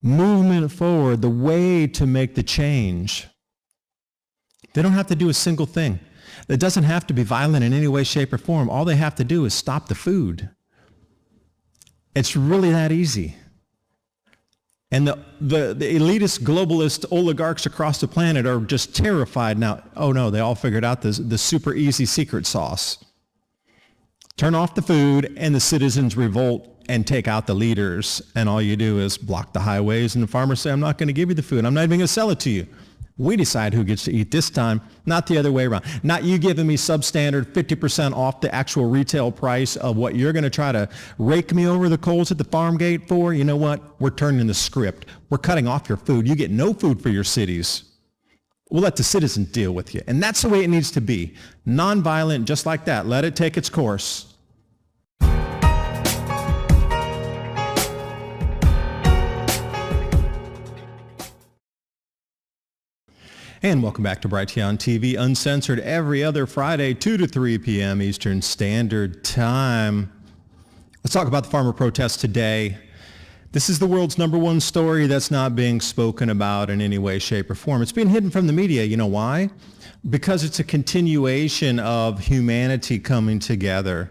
movement forward, the way to make the change. They don't have to do a single thing. It doesn't have to be violent in any way, shape, or form. All they have to do is stop the food. It's really that easy. And the elitist, globalist oligarchs across the planet are just terrified now. Oh no, they all figured out the super easy secret sauce. Turn off the food and the citizens revolt and take out the leaders. And all you do is block the highways and the farmers say, I'm not going to give you the food. I'm not even going to sell it to you. We decide who gets to eat this time, not the other way around. Not you giving me substandard 50% off the actual retail price of what you're going to try to rake me over the coals at the farm gate for. You know what? We're turning the script. We're cutting off your food. You get no food for your cities. We'll let the citizens deal with you. And that's the way it needs to be. Nonviolent, just like that. Let it take its course. And welcome back to Brighteon TV, uncensored every other Friday, 2 to 3 p.m. Eastern Standard Time. Let's talk about the farmer protests today. This is the world's #1 story that's not being spoken about in any way, shape, or form. It's being hidden from the media. You know why? Because it's a continuation of humanity coming together.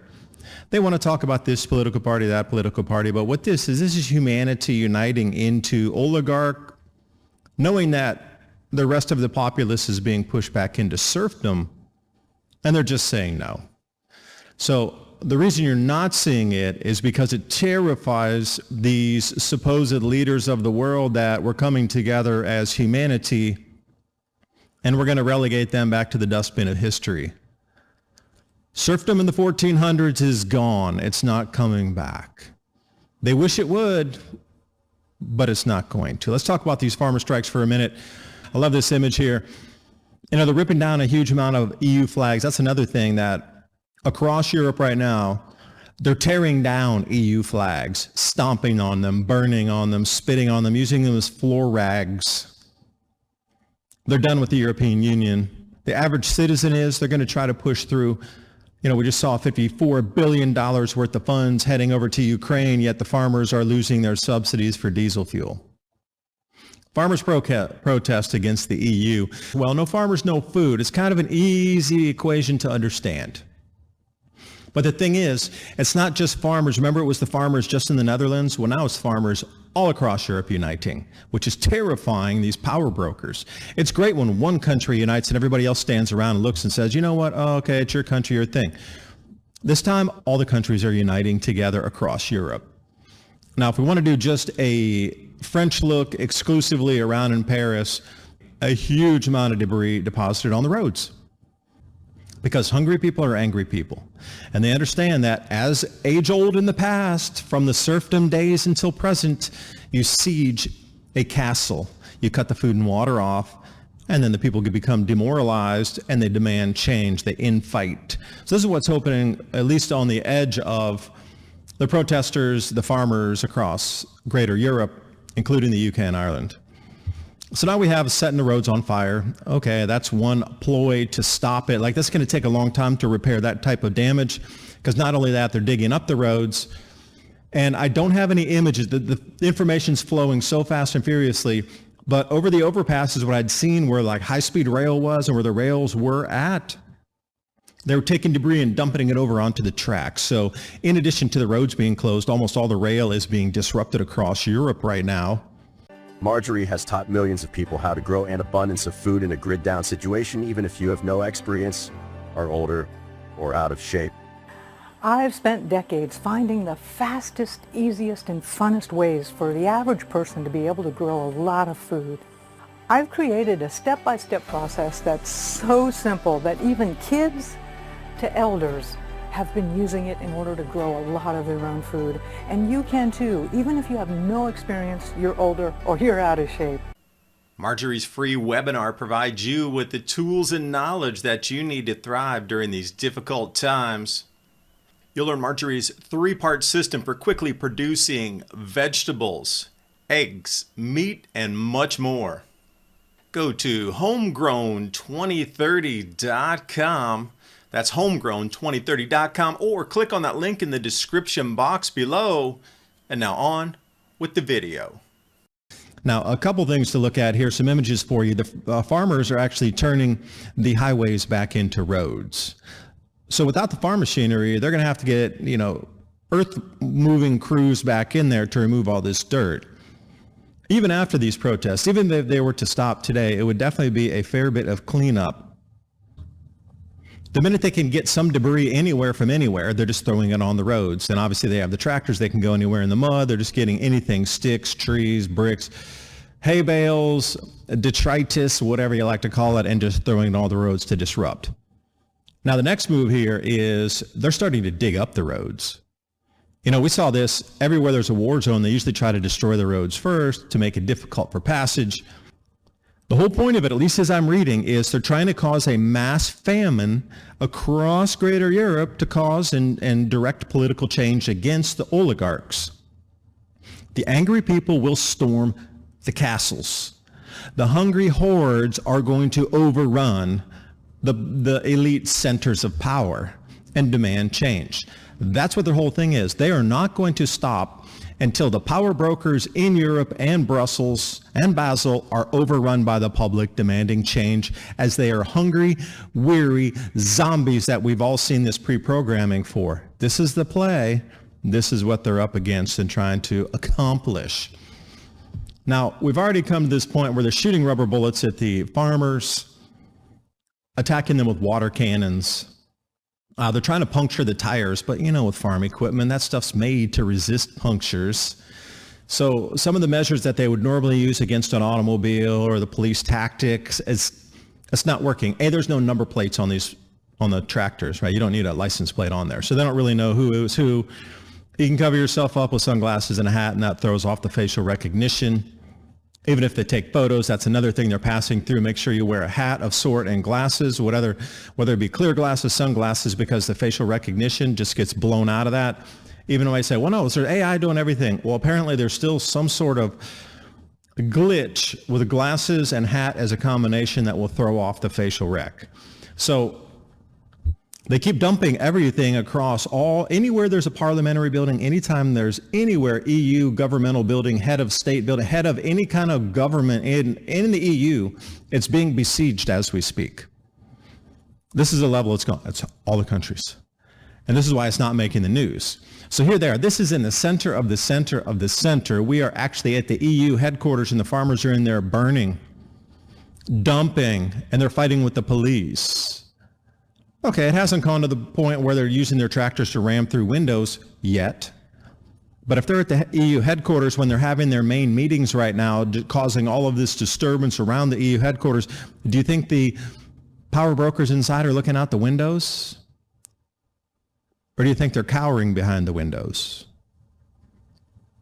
They want to talk about this political party, that political party, but what this is humanity uniting into oligarch, knowing that the rest of the populace is being pushed back into serfdom, and they're just saying no. So the reason you're not seeing it is because it terrifies these supposed leaders of the world that we're coming together as humanity, and we're going to relegate them back to the dustbin of history. Serfdom in the 1400s is gone. It's not coming back. They wish it would, but it's not going to. Let's talk about these farmer strikes for a minute. I love this image here. You know, they're ripping down a huge amount of EU flags. That's another thing that across Europe right now, they're tearing down EU flags, stomping on them, burning on them, spitting on them, using them as floor rags. They're done with the European Union. The average citizen is, they're going to try to push through. You know, we just saw $54 billion worth of funds heading over to Ukraine, yet the farmers are losing their subsidies for diesel fuel. Farmers protest against the EU. Well, no farmers, no food. It's kind of an easy equation to understand. But the thing is, it's not just farmers. Remember, it was the farmers just in the Netherlands? Well, now it's farmers all across Europe uniting, which is terrifying these power brokers. It's great when one country unites and everybody else stands around and looks and says, you know what? Oh, okay, it's your country, your thing. This time, all the countries are uniting together across Europe. Now, if we want to do just a French look exclusively around in Paris, a huge amount of debris deposited on the roads. Because hungry people are angry people. And they understand that as age-old in the past, from the serfdom days until present, you siege a castle. You cut the food and water off, and then the people can become demoralized, and they demand change. They infight. So this is what's happening, at least on the edge of the protesters, the farmers across greater Europe, including the UK and Ireland. So now we have setting the roads on fire. Okay, that's one ploy to stop it. Like, that's going to take a long time to repair that type of damage, because not only that, they're digging up the roads. And I don't have any images. The information's flowing so fast and furiously, but over the overpasses, what I'd seen where like high-speed rail was and where the rails were at, they were taking debris and dumping it over onto the tracks. So in addition to the roads being closed, almost all the rail is being disrupted across Europe right now. Marjorie has taught millions of people how to grow an abundance of food in a grid-down situation, even if you have no experience, are older, or out of shape. I've spent decades finding the fastest, easiest, and funnest ways for the average person to be able to grow a lot of food. I've created a step-by-step process that's so simple that even kids to elders have been using it in order to grow a lot of their own food. And you can too, even if you have no experience, you're older, or you're out of shape. Marjorie's free webinar provides you with the tools and knowledge that you need to thrive during these difficult times. You'll learn Marjorie's 3-part system for quickly producing vegetables, eggs, meat, and much more. Go to homegrown2030.com. That's homegrown2030.com, or click on that link in the description box below. And now on with the video. Now, a couple things to look at here, some images for you. The farmers are actually turning the highways back into roads. So without the farm machinery, they're going to have to get, earth-moving crews back in there to remove all this dirt. Even after these protests, even if they were to stop today, it would definitely be a fair bit of cleanup. The minute they can get some debris anywhere from anywhere, they're just throwing it on the roads. And obviously they have the tractors, they can go anywhere in the mud. They're just getting anything, sticks, trees, bricks, hay bales, detritus, whatever you like to call it, and just throwing it on all the roads to disrupt. Now the next move here is they're starting to dig up the roads. We saw this everywhere there's a war zone. They usually try to destroy the roads first to make it difficult for passage. The whole point of it, at least as I'm reading, is they're trying to cause a mass famine across greater Europe to cause and direct political change against the oligarchs. The angry people will storm the castles. The hungry hordes are going to overrun the elite centers of power and demand change. That's what their whole thing is. They are not going to stop until the power brokers in Europe and Brussels and Basel are overrun by the public demanding change, as they are hungry, weary zombies that we've all seen this pre-programming for. This is the play. This is what they're up against and trying to accomplish. Now, we've already come to this point where they're shooting rubber bullets at the farmers, attacking them with water cannons. They're trying to puncture the tires, but with farm equipment, that stuff's made to resist punctures. So some of the measures that they would normally use against an automobile or the police tactics, it's not working. There's no number plates on the tractors, right? You don't need a license plate on there. So they don't really know who is who. You can cover yourself up with sunglasses and a hat, and that throws off the facial recognition. Even if they take photos, that's another thing they're passing through. Make sure you wear a hat of sort and glasses, whether it be clear glasses, sunglasses, because the facial recognition just gets blown out of that. Even though I say, well, no, is there AI doing everything? Well, apparently there's still some sort of glitch with glasses and hat as a combination that will throw off the facial rec. So they keep dumping everything across anywhere there's a parliamentary building, anytime there's anywhere EU governmental building, head of state building, head of any kind of government in the EU, it's being besieged as we speak. This is the level it's gone. It's all the countries. And this is why it's not making the news. So here they are. This is in the center of the center of the center. We are actually at the EU headquarters, and the farmers are in there burning, dumping, and they're fighting with the police. Okay, it hasn't gone to the point where they're using their tractors to ram through windows yet. But if they're at the EU headquarters when they're having their main meetings right now, causing all of this disturbance around the EU headquarters, do you think the power brokers inside are looking out the windows? Or do you think they're cowering behind the windows?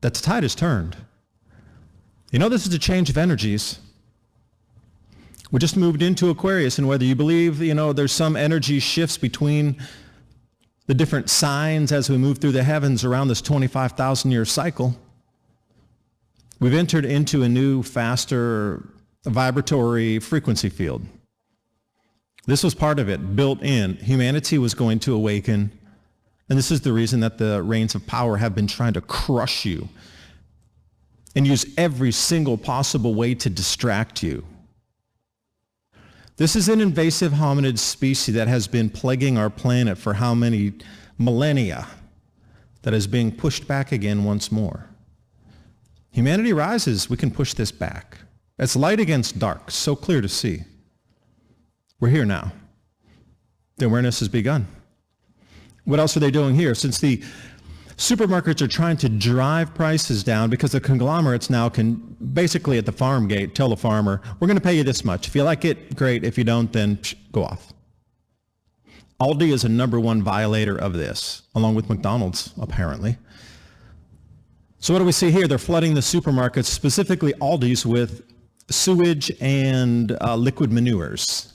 That the tide has turned. This is a change of energies. We just moved into Aquarius, and whether you believe, there's some energy shifts between the different signs as we move through the heavens around this 25,000-year cycle, we've entered into a new, faster, vibratory frequency field. This was part of it, built in. Humanity was going to awaken, and this is the reason that the reins of power have been trying to crush you and use every single possible way to distract you. This is an invasive hominid species that has been plaguing our planet for how many millennia, that is being pushed back again once more. Humanity rises, we can push this back. It's light against dark, so clear to see. We're here now. The awareness has begun. What else are they doing here? Since the supermarkets are trying to drive prices down because the conglomerates now can basically at the farm gate tell the farmer, we're going to pay you this much. If you like it, great. If you don't, then go off. Aldi is a number one violator of this, along with McDonald's, apparently. So what do we see here? They're flooding the supermarkets, specifically Aldi's, with sewage and liquid manures.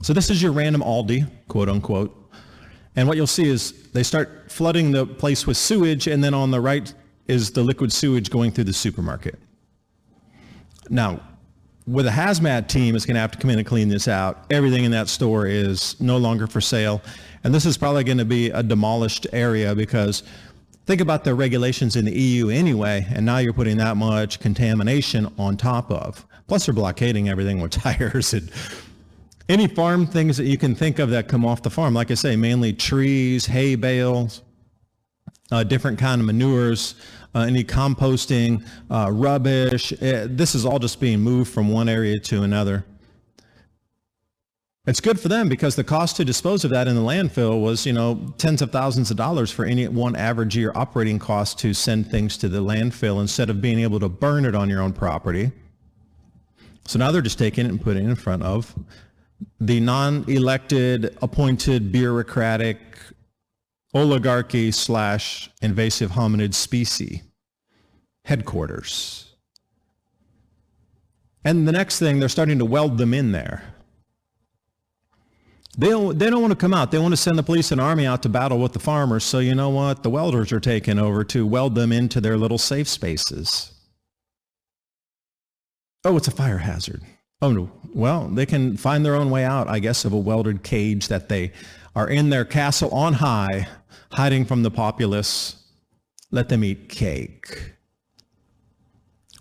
So this is your random Aldi, quote unquote. And what you'll see is they start flooding the place with sewage, and then on the right is the liquid sewage going through the supermarket. Now, with a hazmat team is going to have to come in and clean this out. Everything in that store is no longer for sale. And this is probably going to be a demolished area because Think about the regulations in the EU anyway, and now you're putting that much contamination on top of. Plus they're blockading everything with tires and any farm things that you can think of that come off the farm. Like I say, mainly trees, hay bales, different kind of manures, any composting, rubbish. This is all just being moved from one area to another. It's good for them because the cost to dispose of that in the landfill was, tens of thousands of dollars for any one average year operating cost to send things to the landfill instead of being able to burn it on your own property. So now they're just taking it and putting it in front of the non-elected, appointed, bureaucratic oligarchy / invasive hominid species headquarters. And the next thing, they're starting to weld them in there. They don't want to come out. They want to send the police and army out to battle with the farmers. So you know what? The welders are taking over to weld them into their little safe spaces. Oh, it's a fire hazard. Oh, no. Well, they can find their own way out, I guess, of a welded cage that they are in their castle on high, hiding from the populace. Let them eat cake.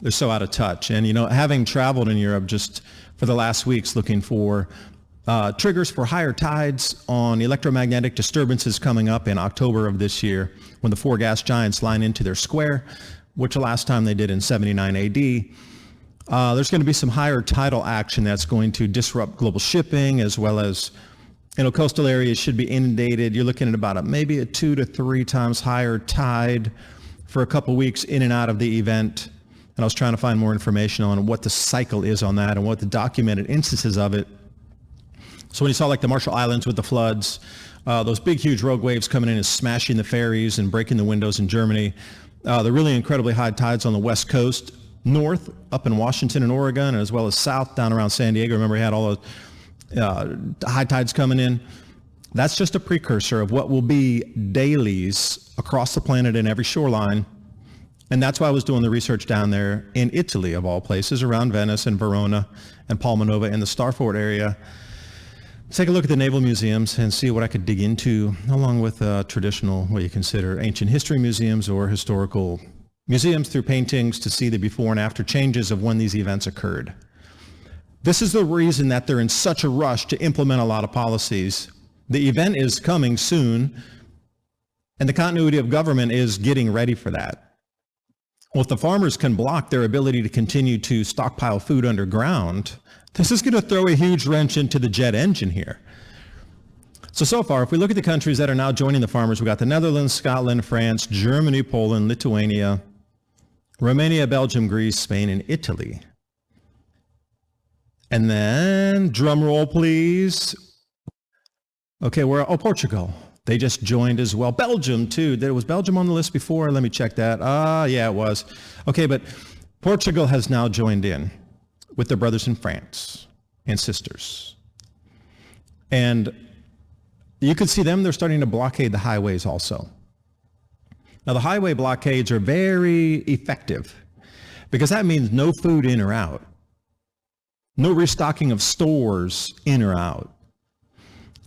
They're so out of touch. And, having traveled in Europe just for the last weeks looking for triggers for higher tides on electromagnetic disturbances coming up in October of this year when the four gas giants line into their square, which the last time they did in 79 AD. There's going to be some higher tidal action that's going to disrupt global shipping as well as, coastal areas should be inundated. You're looking at about maybe a 2 to 3 times higher tide for a couple weeks in and out of the event. And I was trying to find more information on what the cycle is on that and what the documented instances of it. So when you saw like the Marshall Islands with the floods, those big, huge rogue waves coming in and smashing the ferries and breaking the windows in Germany, the really incredibly high tides on the West Coast, north up in Washington and Oregon, as well as south down around San Diego. Remember, we had all those high tides coming in. That's just a precursor of what will be dailies across the planet in every shoreline. And that's why I was doing the research down there in Italy, of all places, around Venice and Verona and Palma Nova in the Starfort area. Take a look at the naval museums and see what I could dig into, along with traditional, what you consider ancient history museums or historical museums through paintings to see the before and after changes of when these events occurred. This is the reason that they're in such a rush to implement a lot of policies. The event is coming soon, and the continuity of government is getting ready for that. Well, if the farmers can block their ability to continue to stockpile food underground, this is going to throw a huge wrench into the jet engine here. So far, if we look at the countries that are now joining the farmers, we've got the Netherlands, Scotland, France, Germany, Poland, Lithuania, Romania, Belgium, Greece, Spain, and Italy. And then, drum roll, please. Okay, Portugal. They just joined as well. Belgium, too. Was Belgium on the list before? Let me check that. Yeah, it was. Okay, but Portugal has now joined in with their brothers in France and sisters. And you can see them, they're starting to blockade the highways also. Now, the highway blockades are very effective because that means no food in or out, no restocking of stores in or out.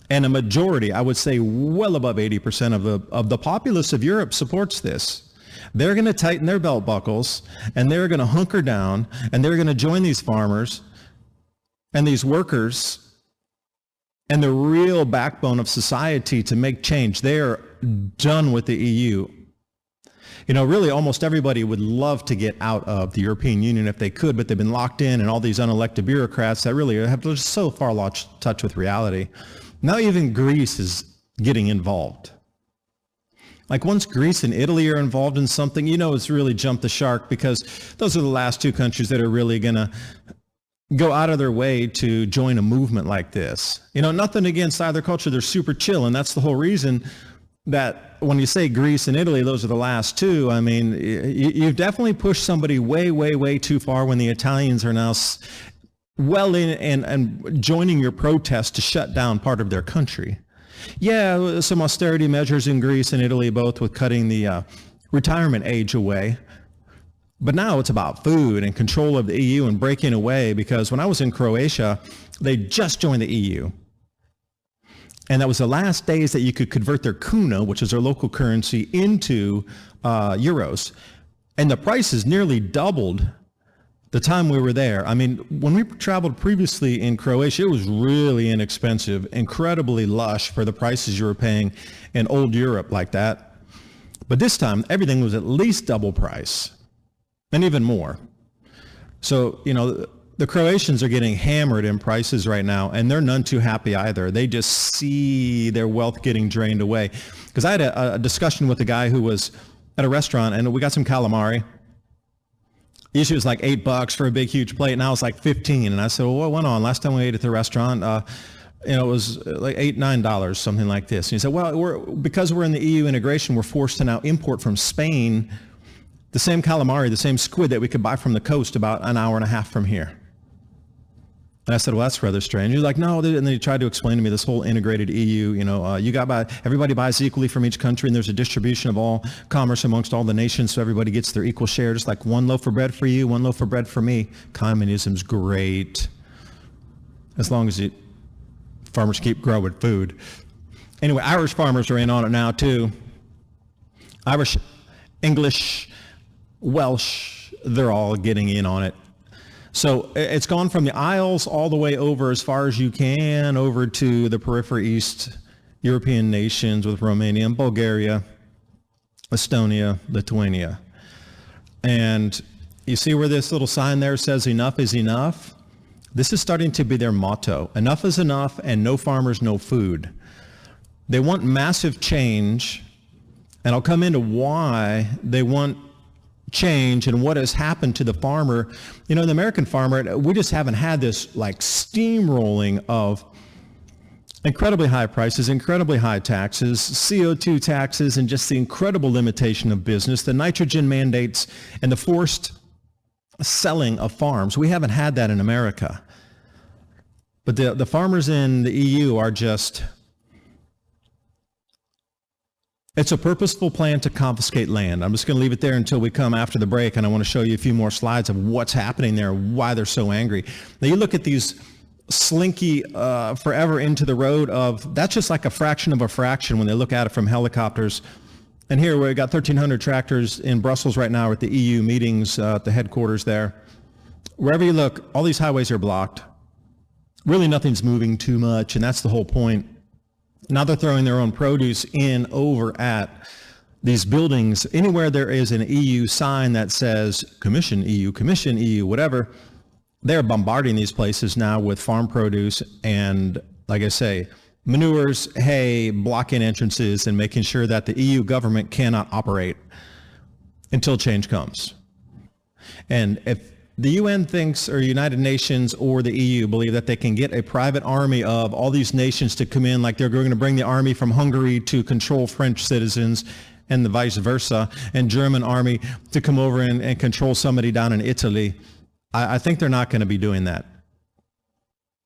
And a majority, I would say well above 80% of the populace of Europe supports this. They're going to tighten their belt buckles, and they're going to hunker down, and they're going to join these farmers and these workers and the real backbone of society to make change. They're done with the EU. Really almost everybody would love to get out of the European Union if they could, but they've been locked in, and all these unelected bureaucrats that really have just so far lost touch with reality. Now even Greece is getting involved. Like once Greece and Italy are involved in something, it's really jumped the shark because those are the last two countries that are really going to go out of their way to join a movement like this. Nothing against either culture. They're super chill. And that's the whole reason that when you say Greece and Italy, those are the last two. I mean, you've definitely pushed somebody way, way, way too far when the Italians are now well in and joining your protest to shut down part of their country. Yeah, some austerity measures in Greece and Italy, both with cutting the retirement age away. But now it's about food and control of the EU and breaking away, because when I was in Croatia, they just joined the EU. And that was the last days that you could convert their kuna, which is their local currency, into euros. And the prices nearly doubled the time we were there. I mean, when we traveled previously in Croatia, it was really inexpensive, incredibly lush for the prices you were paying in old Europe like that. But this time, everything was at least double price, and even more. So, you know, the Croatians are getting hammered in prices right now, and they're none too happy either. They just see their wealth getting drained away. Because I had a discussion with a guy who was at a restaurant, and we got some calamari. Usually it was like $8 for a big, huge plate. Now it's like 15. And I said, well, what went on? Last time we ate at the restaurant, it was like $8, $9, something like this. And he said, well, because we're in the EU integration, we're forced to now import from Spain the same calamari, the same squid that we could buy from the coast about an hour and a half from here. And I said, well, that's rather strange. He's like, no. And then he tried to explain to me this whole integrated EU, everybody buys equally from each country, and there's a distribution of all commerce amongst all the nations, so everybody gets their equal share, just like one loaf of bread for you, one loaf of bread for me. Communism's great, as long as farmers keep growing food. Anyway, Irish farmers are in on it now, too. Irish, English, Welsh, they're all getting in on it. So it's gone from the Isles all the way over as far as you can, over to the periphery East European nations with Romania and Bulgaria, Estonia, Lithuania. And you see where this little sign there says enough is enough? This is starting to be their motto. Enough is enough, and no farmers, no food. They want massive change, and I'll come into why they want change and what has happened to the farmer. You know, the American farmer, we just haven't had this like steamrolling of incredibly high prices, incredibly high taxes, CO2 taxes, and just the incredible limitation of business, the nitrogen mandates, and the forced selling of farms. We haven't had that in America. But the farmers in the EU are just, it's a purposeful plan to confiscate land. I'm just going to leave it there until we come after the break, and I want to show you a few more slides of what's happening there, why they're so angry. Now you look at these slinky forever into the road of, that's just like a fraction of a fraction when they look at it from helicopters. And here we've got 1,300 tractors in Brussels right now at the EU meetings at the headquarters there. Wherever you look, all these highways are blocked. Really nothing's moving too much, and that's the whole point. Now they're throwing their own produce in over at these buildings. Anywhere there is an EU sign that says Commission EU, whatever, they're bombarding these places now with farm produce and, like I say, manures, hay, blocking entrances, and making sure that the EU government cannot operate until change comes. And if the UN thinks, or United Nations or the EU believe that they can get a private army of all these nations to come in, like they're going to bring the army from Hungary to control French citizens and the vice versa, and German army to come over and control somebody down in Italy, I think they're not going to be doing that.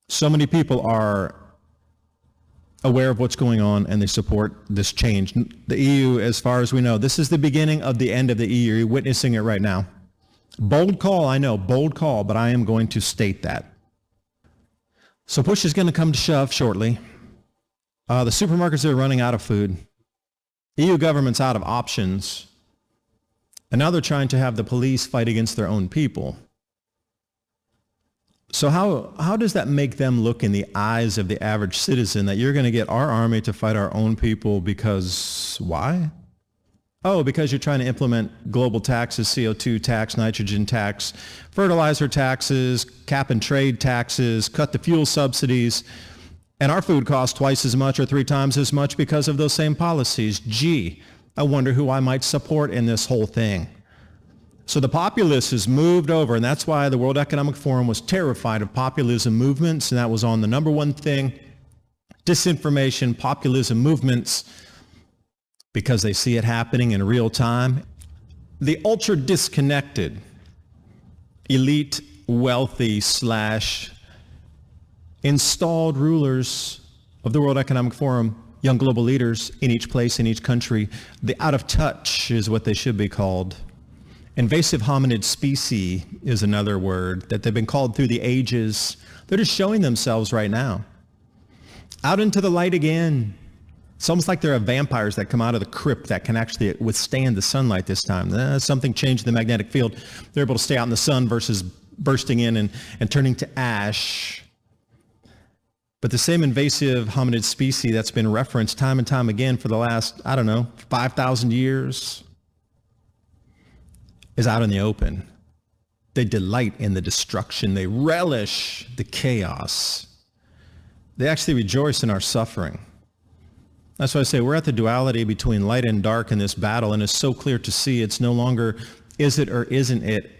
So many people are aware of what's going on, and they support this change. The EU, as far as we know, this is the beginning of the end of the EU. You're witnessing it right now. Bold call, I know, bold call, but I am going to state that. So push is going to come to shove shortly. The supermarkets are running out of food. EU government's out of options. And now they're trying to have the police fight against their own people. So how does that make them look in the eyes of the average citizen that you're going to get our army to fight our own people because why? Oh, because you're trying to implement global taxes, CO2 tax, nitrogen tax, fertilizer taxes, cap and trade taxes, cut the fuel subsidies, and our food costs twice as much or 3 times as much because of those same policies. Gee, I wonder who I might support in this whole thing. So the populace has moved over, and that's why the World Economic Forum was terrified of populism movements, and that was on the number one thing, disinformation, populism movements, because they see it happening in real time. The ultra disconnected, elite, wealthy / installed rulers of the World Economic Forum, young global leaders in each place, in each country, the out of touch is what they should be called. Invasive hominid species is another word that they've been called through the ages. They're just showing themselves right now. out into the light again. It's almost like there are vampires that come out of the crypt that can actually withstand the sunlight this time. Something changed the magnetic field. They're able to stay out in the sun versus bursting in and turning to ash. But the same invasive hominid species that's been referenced time and time again for the last, 5,000 years is out in the open. They delight in the destruction. They relish the chaos. They actually rejoice in our suffering. That's why I say we're at the duality between light and dark in this battle, and it's so clear to see it's no longer is it or isn't it.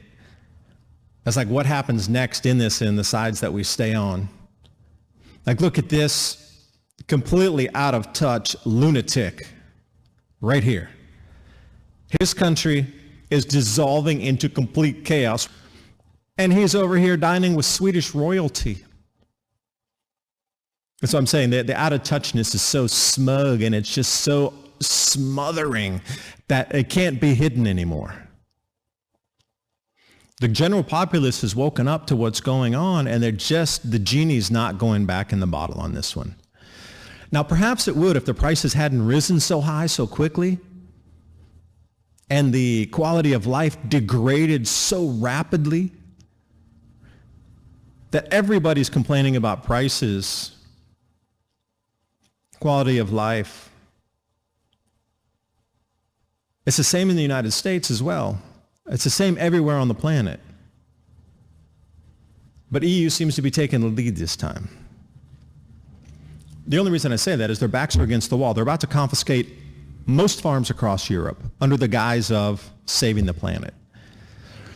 It's like what happens next in this and the sides that we stay on. Like look at this completely out of touch lunatic right here. His country is dissolving into complete chaos, and he's over here dining with Swedish royalty. That's what I'm saying. The out-of-touchness is so smug and it's just so smothering that it can't be hidden anymore. The general populace has woken up to what's going on, and the genie's not going back in the bottle on this one. Now, perhaps it would if the prices hadn't risen so high so quickly and the quality of life degraded so rapidly that everybody's complaining about prices. Quality of life. It's the same in the United States as well. It's the same everywhere on the planet. But EU seems to be taking the lead this time. The only reason I say that is their backs are against the wall. They're about to confiscate most farms across Europe under the guise of saving the planet.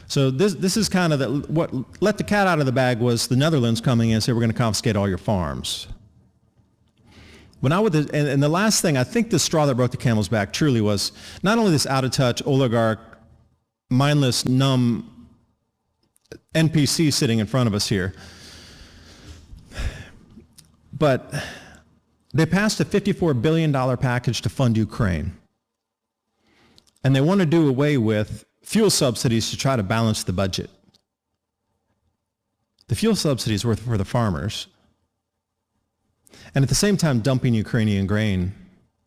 So this is kind of what let the cat out of the bag was the Netherlands coming in and saying we're going to confiscate all your farms. When and the last thing, I think the straw that broke the camel's back truly was not only this out-of-touch oligarch, mindless, numb NPC sitting in front of us here, but they passed a $54 billion package to fund Ukraine. And they want to do away with fuel subsidies to try to balance the budget. The fuel subsidies were for the farmers. And at the same time, dumping Ukrainian grain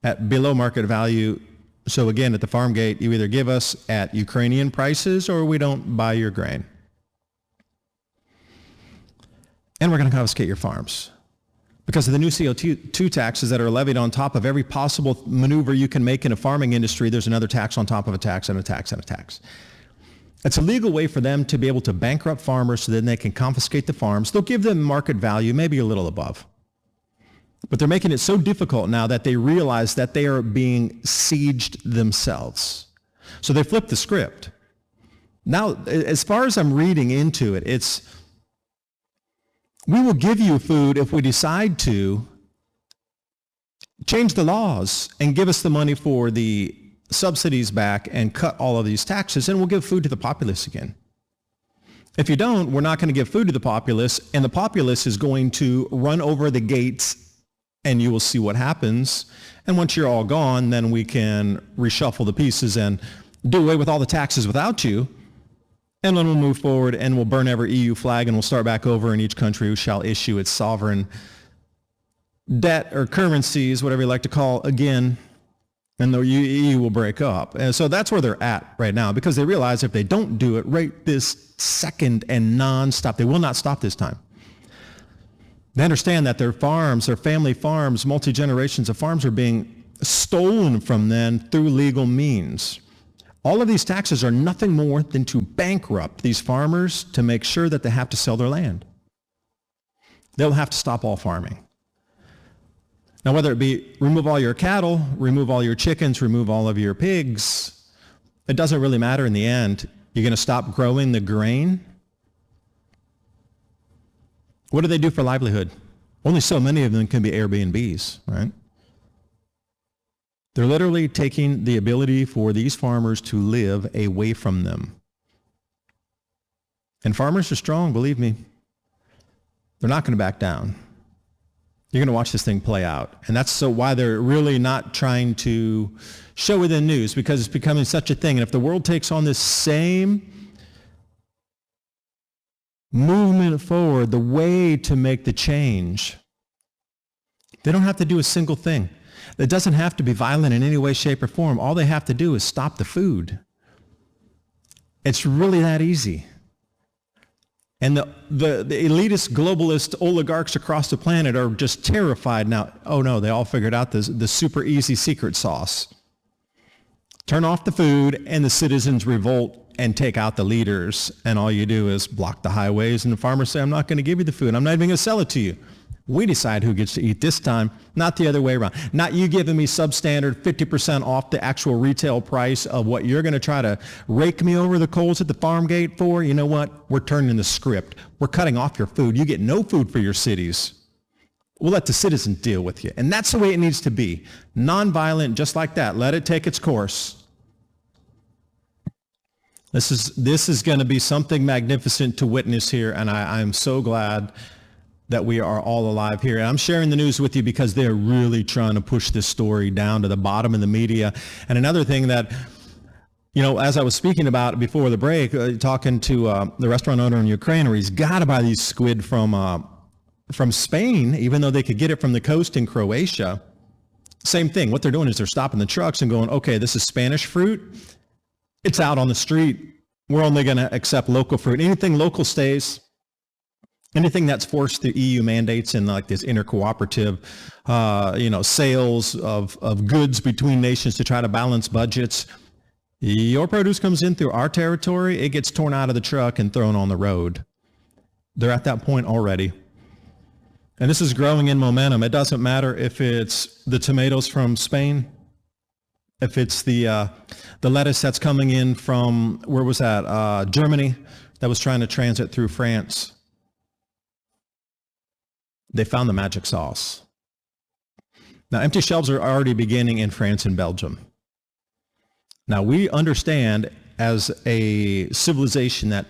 at below market value. So again, at the farm gate, you either give us at Ukrainian prices or we don't buy your grain. And we're going to confiscate your farms because of the new CO2 taxes that are levied on top of every possible maneuver you can make in a farming industry. There's another tax on top of a tax and a tax and a tax. It's a legal way for them to be able to bankrupt farmers so then they can confiscate the farms. They'll give them market value, maybe a little above. But they're making it so difficult now that they realize that they are being sieged themselves. So they flip the script. Now, as far as I'm reading into it, it's, we will give you food if we decide to change the laws and give us the money for the subsidies back and cut all of these taxes, and we'll give food to the populace again. If you don't, we're not going to give food to the populace, and the populace is going to run over the gates, and you will see what happens. And once you're all gone, then we can reshuffle the pieces and do away with all the taxes without you. And then we'll move forward and we'll burn every EU flag and we'll start back over, and each country shall issue its sovereign debt or currencies, whatever you like to call, again, and the EU will break up. And so that's where they're at right now, because they realize if they don't do it right this second and nonstop, they will not stop this time. They understand that their farms, their family farms, multi-generations of farms are being stolen from them through legal means. All of these taxes are nothing more than to bankrupt these farmers to make sure that they have to sell their land. They'll have to stop all farming. Now, whether it be remove all your cattle, remove all your chickens, remove all of your pigs, it doesn't really matter in the end. You're going to stop growing the grain. What do they do for livelihood? Only so many of them can be Airbnbs, right? They're literally taking the ability for these farmers to live away from them. And farmers are strong, believe me. They're not going to back down. You're going to watch this thing play out. And that's so why they're really not trying to show it in news, because it's becoming such a thing. And if the world takes on this same movement forward, the way to make the change They don't have to do a single thing. It doesn't have to be violent in any way, shape, or form. All they have to do is stop the food. It's really that easy. And the elitist, globalist oligarchs across the planet are just terrified now. Oh no, they all figured out the super easy secret sauce. Turn off the food and the citizens revolt and take out the leaders. And all you do is block the highways and the farmers say, I'm not going to give you the food. I'm not even going to sell it to you. We decide who gets to eat this time, not the other way around. Not you giving me substandard 50% off the actual retail price of what you're going to try to rake me over the coals at the farm gate for. You know what? We're turning the script. We're cutting off your food. You get no food for your cities. We'll let the citizens deal with you. And that's the way it needs to be. Nonviolent, just like that. Let it take its course. This is going to be something magnificent to witness here, and I'm so glad that we are all alive here. And I'm sharing the news with you because they're really trying to push this story down to the bottom in the media. And another thing that, as I was speaking about before the break, talking to the restaurant owner in Ukraine, where he's got to buy these squid from Spain, even though they could get it from the coast in Croatia. Same thing. What they're doing is they're stopping the trucks and going, okay, this is Spanish fruit. It's out on the street. We're only going to accept local fruit. Anything local stays. Anything that's forced through EU mandates and like this intercooperative, sales of goods between nations to try to balance budgets. Your produce comes in through our territory. It gets torn out of the truck and thrown on the road. They're at that point already. And this is growing in momentum. It doesn't matter if it's the tomatoes from Spain, if it's the lettuce that's coming in from, where was that? Germany, that was trying to transit through France. They found the magic sauce. Now, empty shelves are already beginning in France and Belgium. Now, we understand as a civilization that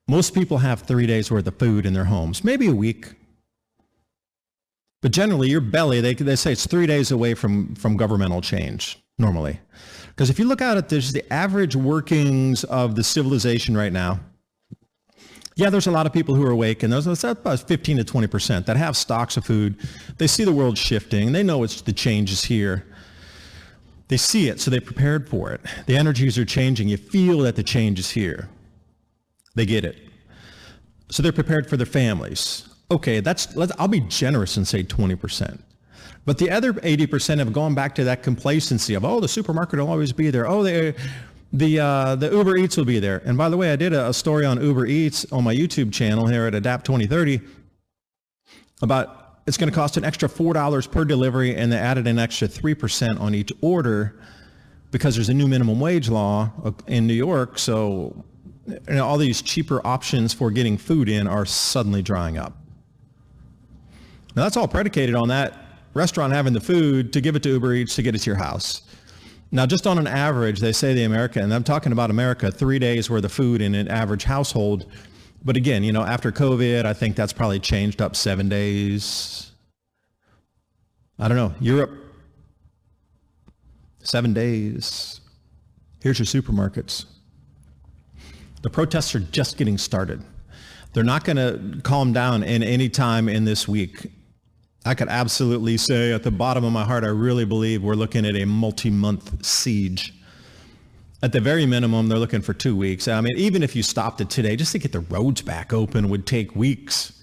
most people have 3 days worth of food in their homes, maybe a week. But generally, your belly, they say it's 3 days away from governmental change, normally. Because if you look out at this, the average workings of the civilization right now, yeah, there's a lot of people who are awake, and there's about 15 to 20% that have stocks of food. They see the world shifting. They know the change is here. They see it, so they prepared for it. The energies are changing. You feel that the change is here. They get it. So they're prepared for their families. Okay, I'll be generous and say 20%. But the other 80% have gone back to that complacency of, the supermarket will always be there. The Uber Eats will be there. And by the way, I did a story on Uber Eats on my YouTube channel here at Adapt 2030 about it's going to cost an extra $4 per delivery, and they added an extra 3% on each order because there's a new minimum wage law in New York. So all these cheaper options for getting food in are suddenly drying up. Now that's all predicated on that restaurant having the food to give it to Uber Eats to get it to your house. Now, just on an average, they say the America, and I'm talking about America, 3 days worth of food in an average household. But again, after COVID, I think that's probably changed up 7 days. I don't know. Europe, 7 days. Here's your supermarkets. The protests are just getting started. They're not going to calm down in any time in this week. I could absolutely say at the bottom of my heart, I really believe we're looking at a multi-month siege. At the very minimum, they're looking for 2 weeks. I mean, even if you stopped it today, just to get the roads back open would take weeks.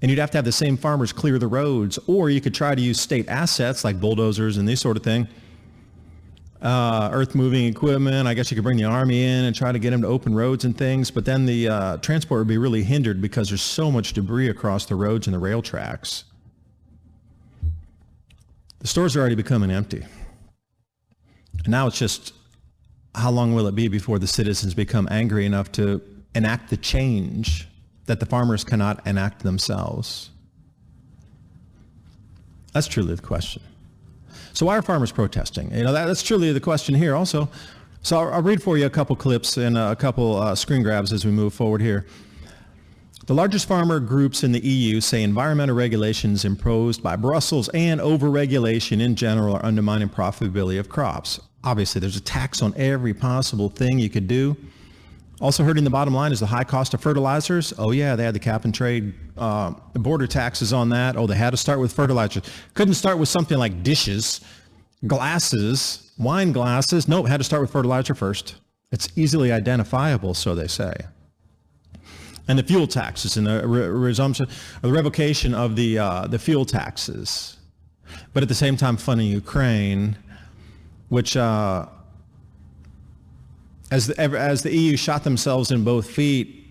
And you'd have to have the same farmers clear the roads. Or you could try to use state assets like bulldozers and this sort of thing. Earth-moving equipment. I guess you could bring the army in and try to get them to open roads and things. But then the transport would be really hindered because there's so much debris across the roads and the rail tracks. The stores are already becoming empty. And now it's just, how long will it be before the citizens become angry enough to enact the change that the farmers cannot enact themselves? That's truly the question. So why are farmers protesting? That's truly the question here also. So I'll read for you a couple clips and a couple screen grabs as we move forward here. The largest farmer groups in the EU say environmental regulations imposed by Brussels and overregulation in general are undermining profitability of crops. Obviously, there's a tax on every possible thing you could do. Also hurting the bottom line is the high cost of fertilizers. Oh yeah, they had the cap and trade border taxes on that. Oh, they had to start with fertilizers. Couldn't start with something like dishes, glasses, wine glasses. Nope, had to start with fertilizer first. It's easily identifiable, so they say. And the fuel taxes and the resumption or the revocation of the fuel taxes. But at the same time funding Ukraine, which as the EU shot themselves in both feet,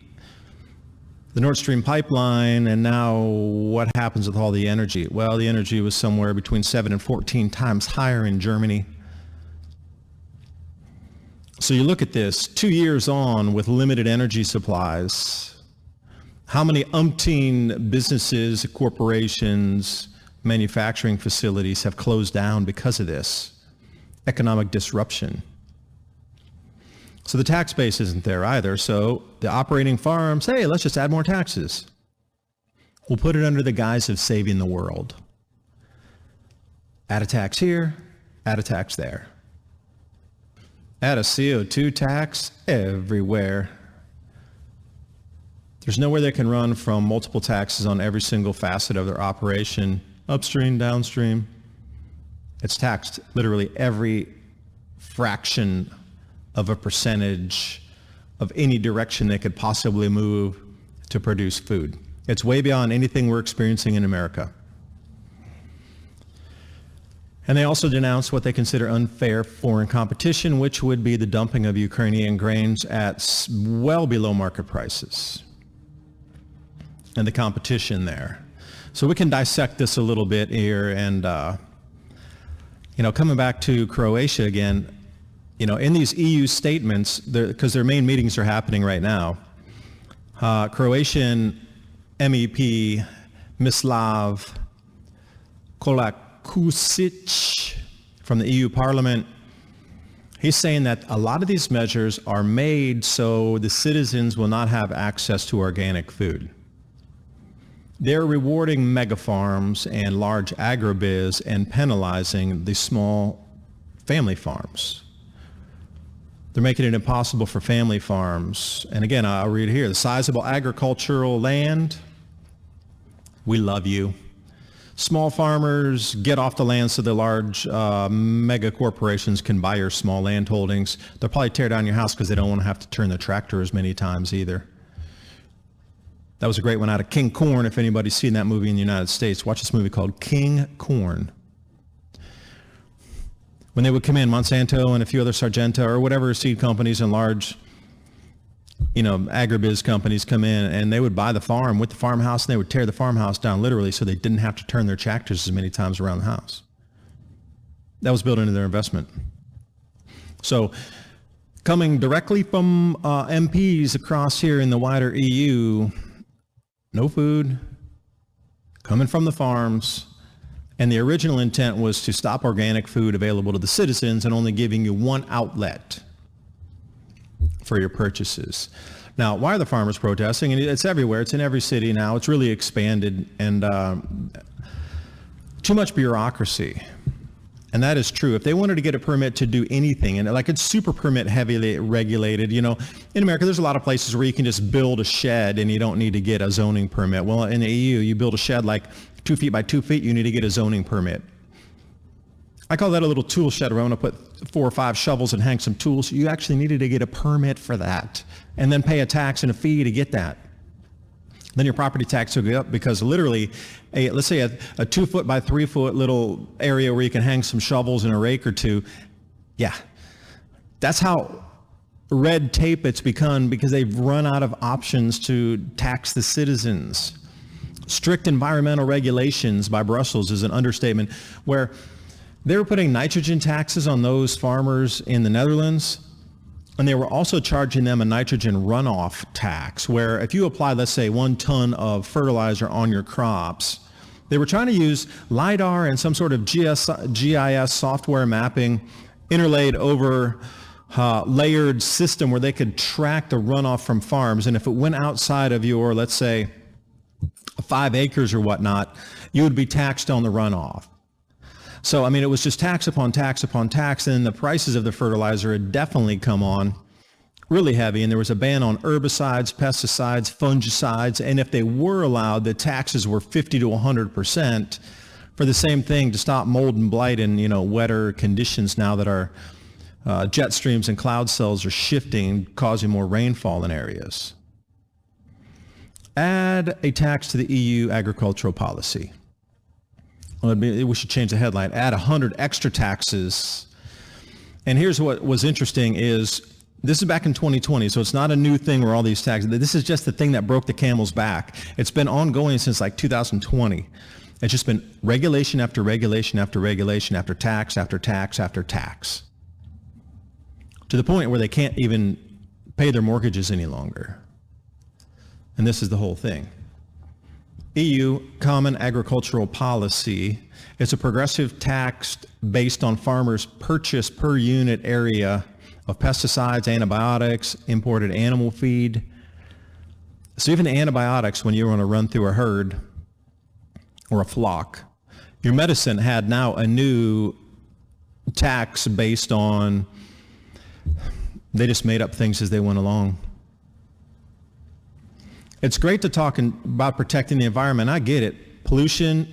the Nord Stream pipeline, and now what happens with all the energy? Well, the energy was somewhere between 7 and 14 times higher in Germany. So you look at this, 2 years on with limited energy supplies, how many umpteen businesses, corporations, manufacturing facilities have closed down because of this economic disruption? So the tax base isn't there either. So the operating farms, hey, let's just add more taxes. We'll put it under the guise of saving the world. Add a tax here, add a tax there. Add a CO2 tax everywhere. There's nowhere they can run from multiple taxes on every single facet of their operation, upstream, downstream. It's taxed literally every fraction of a percentage of any direction they could possibly move to produce food. It's way beyond anything we're experiencing in America. And they also denounced what they consider unfair foreign competition, which would be the dumping of Ukrainian grains at well below market prices and the competition there. So we can dissect this a little bit here. And, coming back to Croatia again, in these EU statements, because their main meetings are happening right now, Croatian MEP Mislav Kolakusic from the EU Parliament, he's saying that a lot of these measures are made so the citizens will not have access to organic food. They're rewarding mega farms and large agribiz and penalizing the small family farms. They're making it impossible for family farms. And again, I'll read here, the sizable agricultural land, we love you. Small farmers, get off the land so the large mega corporations can buy your small land holdings. They'll probably tear down your house because they don't want to have to turn the tractor as many times either. That was a great one out of King Corn. If anybody's seen that movie in the United States, watch this movie called King Corn. When they would come in, Monsanto and a few other Sargento or whatever seed companies and large, agribiz companies come in and they would buy the farm with the farmhouse and they would tear the farmhouse down literally so they didn't have to turn their tractors as many times around the house. That was built into their investment. So coming directly from MPs across here in the wider EU, no food, coming from the farms. And the original intent was to stop organic food available to the citizens and only giving you one outlet for your purchases. Now, why are the farmers protesting? And it's everywhere. It's in every city now. It's really expanded and too much bureaucracy. And that is true. If they wanted to get a permit to do anything, and like it's super permit heavily regulated, in America, there's a lot of places where you can just build a shed and you don't need to get a zoning permit. Well, in the EU, you build a shed like 2 feet by 2 feet, you need to get a zoning permit. I call that a little tool shed where I want to put 4 or 5 shovels and hang some tools. You actually needed to get a permit for that and then pay a tax and a fee to get that. Then your property tax will go up because literally, let's say a 2 foot by 3 foot little area where you can hang some shovels and a rake or two. Yeah, that's how red tape it's become because they've run out of options to tax the citizens. Strict environmental regulations by Brussels is an understatement where they were putting nitrogen taxes on those farmers in the Netherlands, and they were also charging them a nitrogen runoff tax where if you apply, let's say, 1 ton of fertilizer on your crops, they were trying to use LiDAR and some sort of GIS software mapping interlaid over layered system where they could track the runoff from farms. And if it went outside of your, let's say, 5 acres or whatnot, you would be taxed on the runoff. So, it was just tax upon tax upon tax, and the prices of the fertilizer had definitely come on really heavy, and there was a ban on herbicides, pesticides, fungicides, and if they were allowed, the taxes were 50 to 100% for the same thing, to stop mold and blight in, wetter conditions now that our jet streams and cloud cells are shifting, causing more rainfall in areas. Add a tax to the EU agricultural policy. We should change the headline. Add 100 extra taxes. And here's what was interesting is, this is back in 2020, so it's not a new thing where all these taxes, this is just the thing that broke the camel's back. It's been ongoing since like 2020. It's just been regulation after regulation after regulation after tax after tax after tax, to the point where they can't even pay their mortgages any longer. And this is the whole thing. EU Common Agricultural Policy. It's a progressive tax based on farmers' purchase per unit area of pesticides, antibiotics, imported animal feed. So even the antibiotics, when you want to run through a herd or a flock, your medicine had now a new tax based on, they just made up things as they went along. It's great to talk about protecting the environment. I get it. Pollution,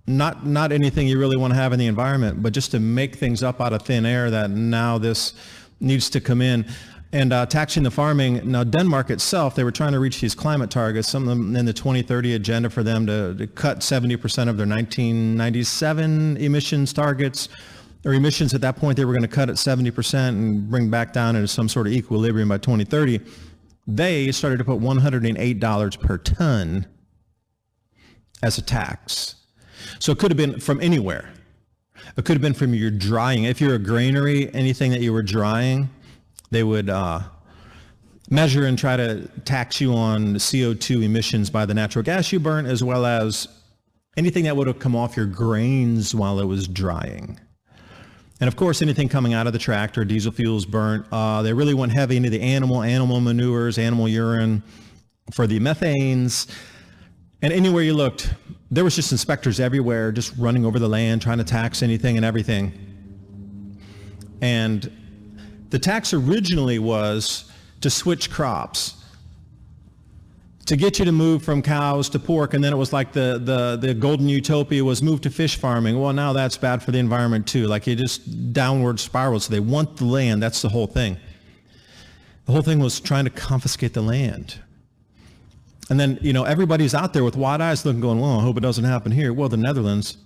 not anything you really want to have in the environment, but just to make things up out of thin air, that now this needs to come in. And taxing the farming. Now, Denmark itself, they were trying to reach these climate targets, some of them in the 2030 agenda for them to cut 70% of their 1997 emissions targets, or emissions at that point they were going to cut at 70% and bring back down into some sort of equilibrium by 2030. They started to put $108 per ton as a tax. So it could have been from anywhere. It could have been from your drying. If you're a granary, anything that you were drying, they would measure and try to tax you on CO2 emissions by the natural gas you burn, as well as anything that would have come off your grains while it was drying. And of course, anything coming out of the tractor, diesel fuels burnt, they really went heavy into the animal manures, animal urine, for the methanes. And anywhere you looked, there was just inspectors everywhere, just running over the land, trying to tax anything and everything. And the tax originally was to switch crops, to get you to move from cows to pork, and then it was like the golden utopia was move to fish farming. Well, now that's bad for the environment too. Like, you just downward spiral. So they want the land. That's the whole thing. The whole thing was trying to confiscate the land. And then, everybody's out there with wide eyes looking, going, well, I hope it doesn't happen here. Well, the Netherlands,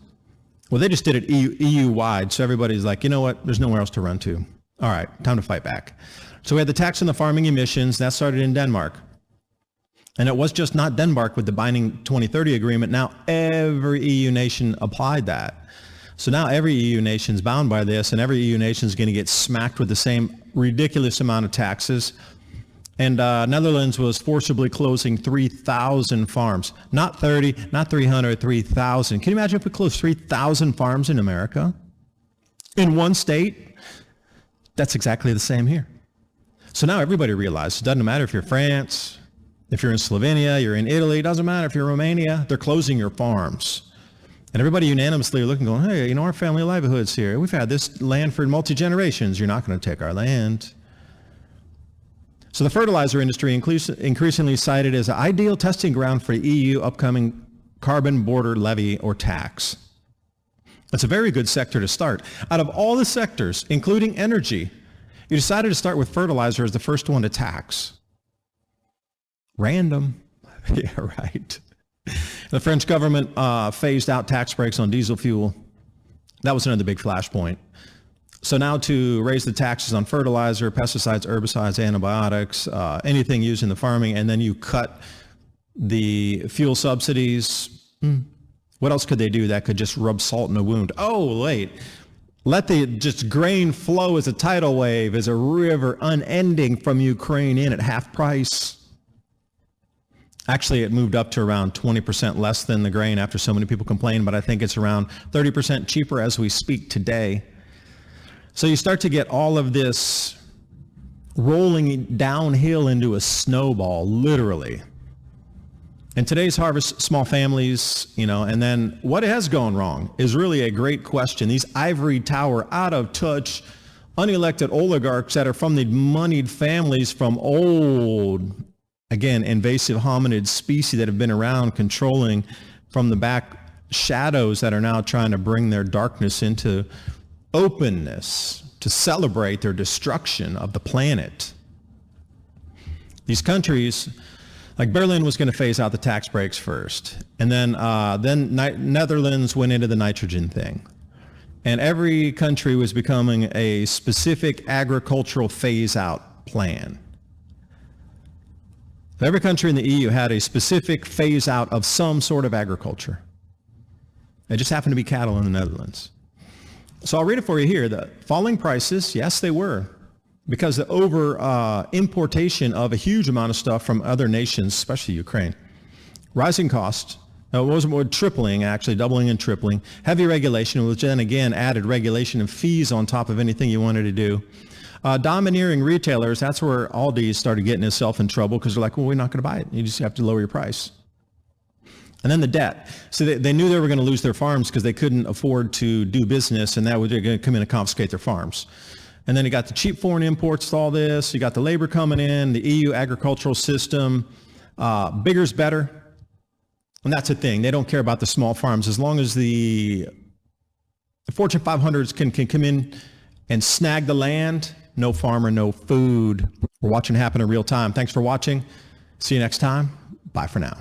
they just did it EU-wide. So everybody's like, you know what? There's nowhere else to run to. All right, time to fight back. So we had the tax on the farming emissions. That started in Denmark. And it was just not Denmark with the binding 2030 agreement. Now every EU nation applied that. So now every EU nation's bound by this, and every EU nation is going to get smacked with the same ridiculous amount of taxes. And Netherlands was forcibly closing 3,000 farms. Not 30, not 300, 3,000. Can you imagine if we closed 3,000 farms in America? In one state? That's exactly the same here. So now everybody realizes it doesn't matter if you're France, if you're in Slovenia, you're in Italy, it doesn't matter if you're in Romania, they're closing your farms. And everybody unanimously are looking, going, hey, our family livelihood's here. We've had this land for multi-generations. You're not going to take our land. So the fertilizer industry increasingly cited as an ideal testing ground for the EU upcoming carbon border levy or tax. It's a very good sector to start. Out of all the sectors, including energy, you decided to start with fertilizer as the first one to tax. Random. Yeah, right. The French government phased out tax breaks on diesel fuel. That was another big flashpoint. So now to raise the taxes on fertilizer, pesticides, herbicides, antibiotics, anything used in the farming, and then you cut the fuel subsidies. What else could they do that could just rub salt in a wound? Oh, wait. Let the just grain flow as a tidal wave, as a river unending from Ukraine in at half price. Actually, it moved up to around 20% less than the grain after so many people complained, but I think it's around 30% cheaper as we speak today. So you start to get all of this rolling downhill into a snowball, literally. And today's harvest, small families, and then what has gone wrong is really a great question. These ivory tower, out of touch, unelected oligarchs that are from the moneyed families from old, again, invasive hominid species that have been around controlling from the back shadows that are now trying to bring their darkness into openness to celebrate their destruction of the planet. These countries, like Berlin was going to phase out the tax breaks first, and then Netherlands went into the nitrogen thing. And every country was becoming a specific agricultural phase-out plan. Every country in the EU had a specific phase-out of some sort of agriculture. It just happened to be cattle in the Netherlands. So I'll read it for you here. The falling prices, yes, they were, because the importation of a huge amount of stuff from other nations, especially Ukraine. Rising costs. It was more tripling, actually, doubling and tripling. Heavy regulation, which then again added regulation and fees on top of anything you wanted to do. Domineering retailers, that's where Aldi started getting itself in trouble because they're like, well, we're not going to buy it. You just have to lower your price. And then the debt. So they knew they were going to lose their farms because they couldn't afford to do business, and that was going to come in and confiscate their farms. And then you got the cheap foreign imports to all this. You got the labor coming in, the EU agricultural system. Bigger's better. And that's the thing. They don't care about the small farms. As long as the Fortune 500s can come in and snag the land, no farmer, no food. We're watching it happen in real time. Thanks for watching. See you next time. Bye for now.